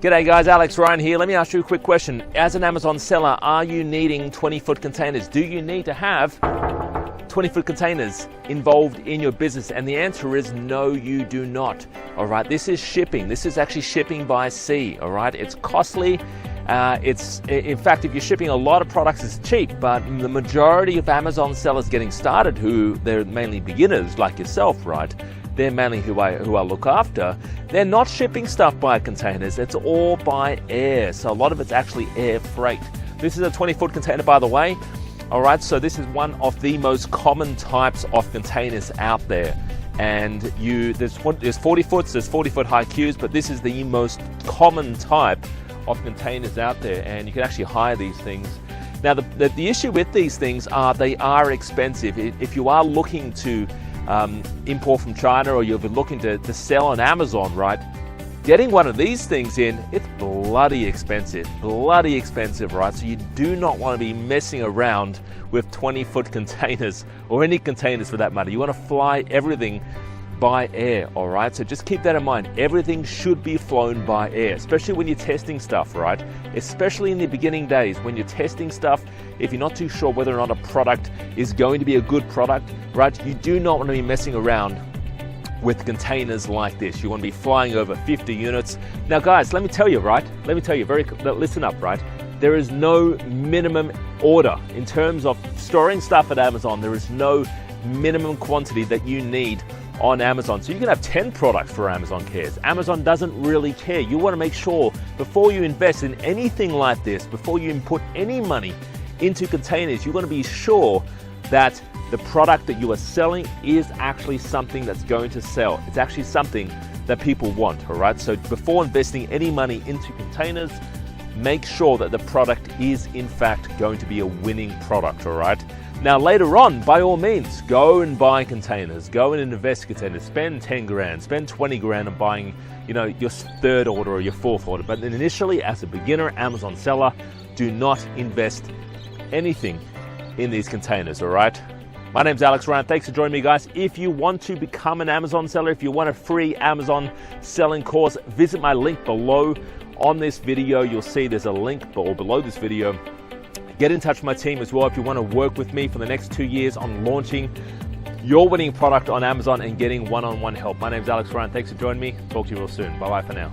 G'day guys, Alex Ryan here. Let me ask you a quick question. As an Amazon seller, are you needing 20-foot containers? Do you need to have 20-foot containers involved in your business? And the answer is no, you do not. All right, this is shipping. This is actually shipping by sea. All right, it's costly. In fact, if you're shipping a lot of products, it's cheap, but the majority of Amazon sellers getting started, they're mainly beginners like yourself, right? They're mainly who I look after. They're not shipping stuff by containers. It's all by air. So a lot of it's actually air freight. This is a 20-foot container, by the way. All right, so this is one of the most common types of containers out there. And there's 40 foots, there's 40-foot high queues, but this is the most common type of containers out there, and you can actually hire these things. Now, the issue with these things are they are expensive. If you are looking to import from China, or you've been looking to sell on Amazon, right? Getting one of these things in, it's bloody expensive, right? So you do not want to be messing around with 20-foot containers, or any containers for that matter. You want to fly everything by air, all right? So just keep that in mind. Everything should be flown by air, especially when you're testing stuff, right? Especially in the beginning days when you're testing stuff. If you're not too sure whether or not a product is going to be a good product, right? You do not want to be messing around with containers like this. You want to be flying over 50 units. Now guys, let me tell you, right? Listen up, right? There is no minimum order in terms of storing stuff at Amazon. There is no minimum quantity that you need on Amazon. So you can have 10 products for Amazon Cares. Amazon doesn't really care. You want to make sure before you invest in anything like this, before you input any money into containers, you want to be sure that the product that you are selling is actually something that's going to sell. It's actually something that people want, all right? So before investing any money into containers, make sure that the product is in fact going to be a winning product, all right? Now later on, by all means, go and buy containers, go and invest in containers, spend 10 grand, spend 20 grand on buying, your third order or your fourth order. But initially, as a beginner Amazon seller, do not invest anything in these containers, all right? My name's Alex Ryan. Thanks for joining me, guys. If you want to become an Amazon seller, if you want a free Amazon selling course, visit my link below on this video. You'll see there's a link below this video. Get in touch with my team as well if you want to work with me for the next 2 years on launching your winning product on Amazon and getting one-on-one help. My name's Alex Ryan. Thanks for joining me. Talk to you real soon. Bye-bye for now.